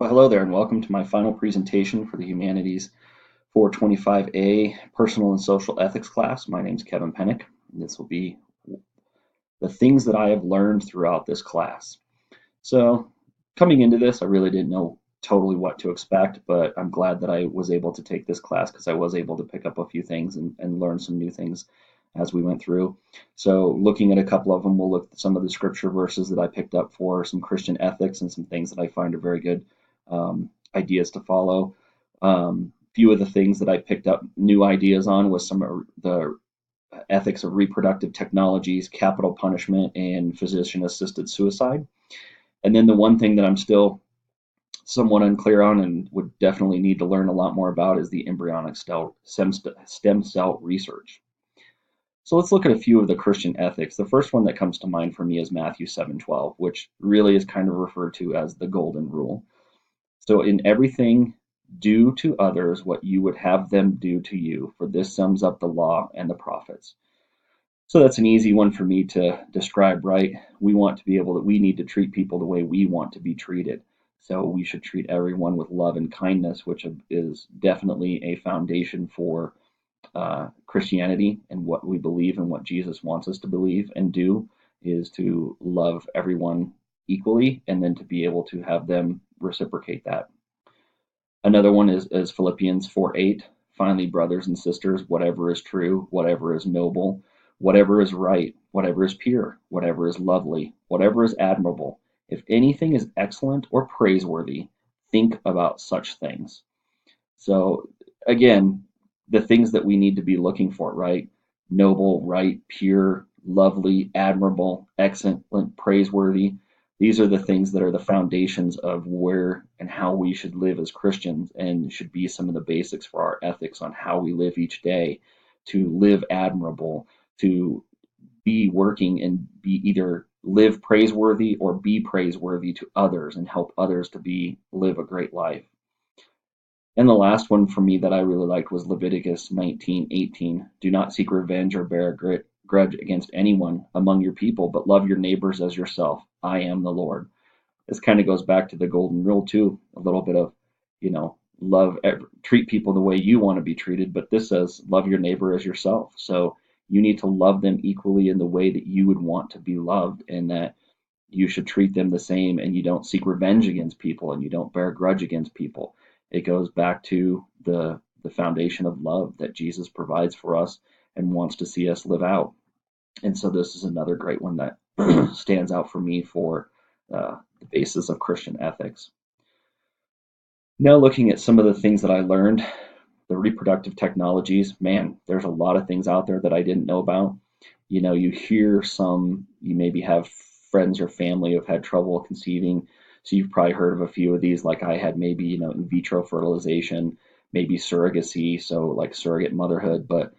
Well, hello there, and welcome to my final presentation for the Humanities 425A Personal and Social Ethics class. My name is Kevin Pennick, and this will be the things that I have learned throughout this class. So, coming into this, I really didn't know totally what to expect, but I'm glad that I was able to take this class because I was able to pick up a few things and learn some new things as we went through. So, looking at a couple of them, we'll look at some of the scripture verses that I picked up for some Christian ethics and some things that I find are very good ideas to follow. Few of the things that I picked up new ideas on was some of the ethics of reproductive technologies, capital punishment, and physician-assisted suicide. And then the one thing that I'm still somewhat unclear on and would definitely need to learn a lot more about is the embryonic stem cell research. So let's look at a few of the Christian ethics. The first one that comes to mind for me is Matthew 7:12, which really is kind of referred to as the golden rule. So in everything, do to others what you would have them do to you, for this sums up the law and the prophets. So that's an easy one for me to describe, right? We need to treat people the way we want to be treated. So we should treat everyone with love and kindness, which is definitely a foundation for Christianity and what we believe and what Jesus wants us to believe and do is to love everyone equally and then to be able to have them reciprocate that. Another one is Philippians 4:8. Finally, brothers and sisters, whatever is true, whatever is noble, whatever is right, whatever is pure, whatever is lovely, whatever is admirable, if anything is excellent or praiseworthy, think about such things. So, again, the things that we need to be looking for, right? Noble, right, pure, lovely, admirable, excellent, praiseworthy. These are the things that are the foundations of where and how we should live as Christians and should be some of the basics for our ethics on how we live each day to live admirable, to be working and be either live praiseworthy or be praiseworthy to others and help others to live a great life. And the last one for me that I really liked was Leviticus 19:18. Do not seek revenge or bear a grudge against anyone among your people, but love your neighbors as yourself. I am the Lord. This kind of goes back to the golden rule too, a little bit of, treat people the way you want to be treated, but this says love your neighbor as yourself. So you need to love them equally in the way that you would want to be loved, and that you should treat them the same, and you don't seek revenge against people and you don't bear a grudge against people. It goes back to the foundation of love that Jesus provides for us and wants to see us live out. And so this is another great one that stands out for me for the basis of Christian ethics. Now, looking at some of the things that I learned, the reproductive technologies, man, there's a lot of things out there that I didn't know about. You hear you maybe have friends or family who've had trouble conceiving. So you've probably heard of a few of these, like I had maybe, in vitro fertilization, maybe surrogacy, so like surrogate motherhood, but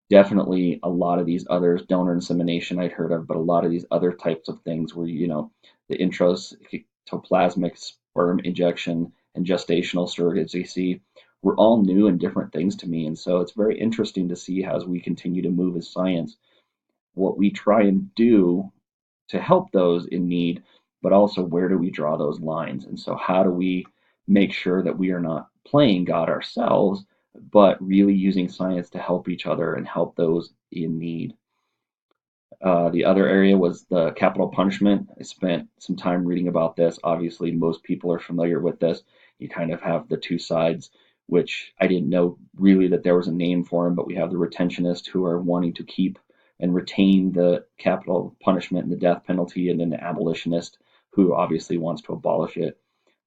definitely a lot of these others, donor insemination I'd heard of, but a lot of these other types of things where, the intraplasmic sperm injection and gestational surrogacy were all new and different things to me. And so it's very interesting to see how as we continue to move as science, what we try and do to help those in need, but also where do we draw those lines? And so how do we make sure that we are not playing God ourselves, but really using science to help each other and help those in need? The other area was the capital punishment. I spent some time reading about this. Obviously, most people are familiar with this. You kind of have the two sides, which I didn't know really that there was a name for them, but we have the retentionists who are wanting to keep and retain the capital punishment and the death penalty, and then the abolitionist who obviously wants to abolish it.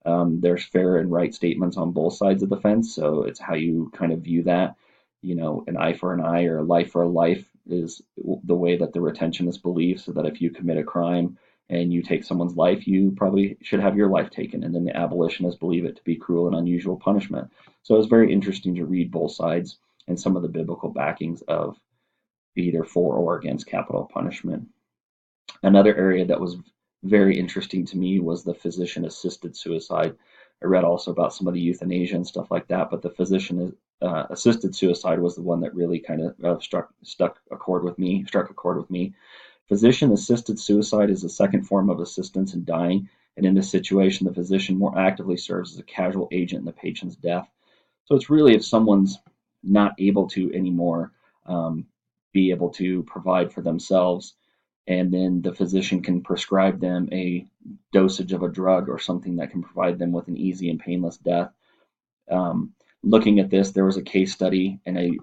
There's fair and right statements on both sides of the fence, so it's how you kind of view that. An eye for an eye or a life for a life is the way that the retentionists believe, so that if you commit a crime and you take someone's life, you probably should have your life taken. And then the abolitionists believe it to be cruel and unusual punishment. So it's very interesting to read both sides and some of the biblical backings of either for or against capital punishment. Another area that was very interesting to me was the physician assisted suicide. I read also about some of the euthanasia and stuff like that, but the physician assisted suicide was the one that really kind of struck a chord with me. Physician assisted suicide is the second form of assistance in dying And in this situation, the physician more actively serves as a casual agent in the patient's death. So it's really if someone's not able to anymore be able to provide for themselves, and then the physician can prescribe them a dosage of a drug or something that can provide them with an easy and painless death. Looking at this, there was a case study, and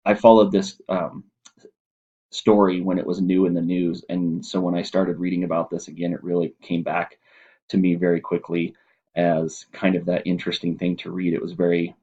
I followed this story when it was new in the news, and so when I started reading about this again, it really came back to me very quickly as kind of that interesting thing to read. It was very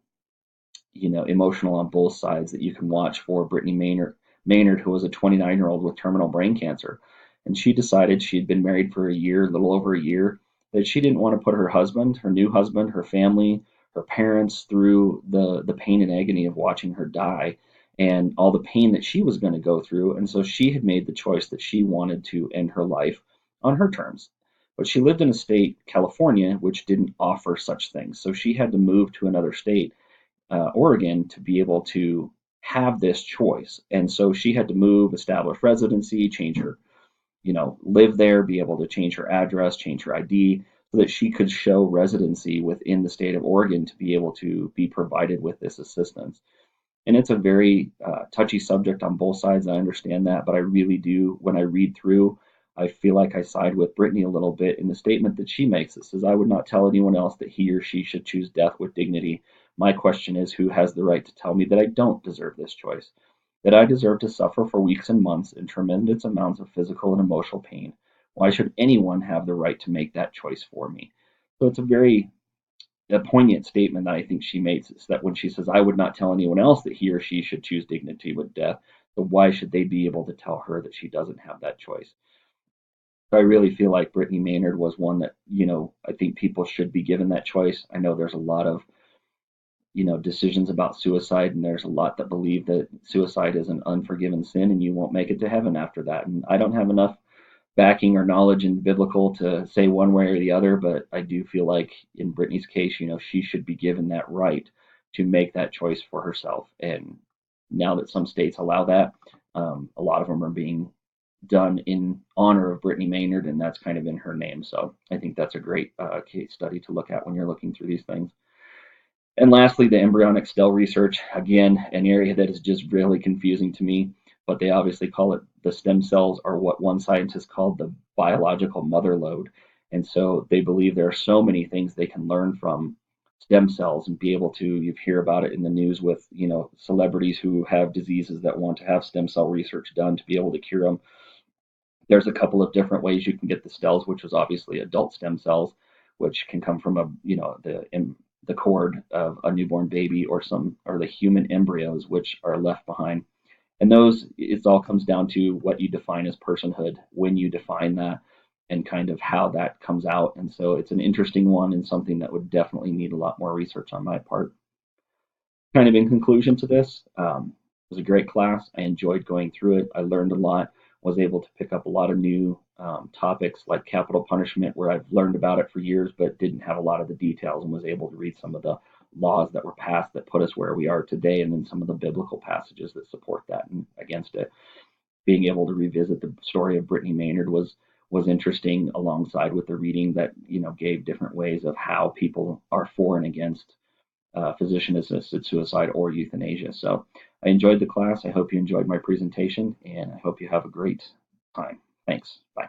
emotional on both sides that you can watch for Brittany Maynard, who was a 29-year-old with terminal brain cancer. And she decided she had been married for a year, a little over a year, that she didn't want to put her husband, her new husband, her family, her parents through the pain and agony of watching her die and all the pain that she was going to go through. And so she had made the choice that she wanted to end her life on her terms. But she lived in a state, California, which didn't offer such things. So she had to move to another state, Oregon, to be able to have this choice. And so she had to move, establish residency, change her, live there, be able to change her address, change her ID, so that she could show residency within the state of Oregon to be able to be provided with this assistance. And it's a very touchy subject on both sides. I understand that, but I really do, when I read through, I feel like I side with Brittany a little bit in the statement that she makes. It says, I would not tell anyone else that he or she should choose death with dignity. My question is, who has the right to tell me that I don't deserve this choice? That I deserve to suffer for weeks and months in tremendous amounts of physical and emotional pain? Why should anyone have the right to make that choice for me? So it's a poignant statement that I think she makes, is that when she says, I would not tell anyone else that he or she should choose dignity with death, so why should they be able to tell her that she doesn't have that choice? So I really feel like Brittany Maynard was one that, I think people should be given that choice. I know there's a lot of, decisions about suicide, and there's a lot that believe that suicide is an unforgiven sin and you won't make it to heaven after that. And I don't have enough backing or knowledge in biblical to say one way or the other, but I do feel like in Brittany's case, she should be given that right to make that choice for herself. And now that some states allow that, a lot of them are being done in honor of Brittany Maynard, and that's kind of in her name. So I think that's a great case study to look at when you're looking through these things. And lastly, the embryonic cell research, again, an area that is just really confusing to me, but they obviously call it the stem cells, are what one scientist called the biological mother lode. And so they believe there are so many things they can learn from stem cells and be able to, you hear about it in the news with, celebrities who have diseases that want to have stem cell research done to be able to cure them. There's a couple of different ways you can get the cells, which was obviously adult stem cells, which can come from the cord of a newborn baby, or the human embryos which are left behind. And those, it all comes down to what you define as personhood, when you define that, and kind of how that comes out. And so it's an interesting one and something that would definitely need a lot more research on my part. Kind of in conclusion to this, it was a great class. I enjoyed going through it. I learned a lot, was able to pick up a lot of new topics like capital punishment, where I've learned about it for years but didn't have a lot of the details, and was able to read some of the laws that were passed that put us where we are today, and then some of the biblical passages that support that and against it. Being able to revisit the story of Brittany Maynard was interesting, alongside with the reading that gave different ways of how people are for and against physician-assisted suicide or euthanasia. So I enjoyed the class. I hope you enjoyed my presentation, and I hope you have a great time. Thanks. Bye.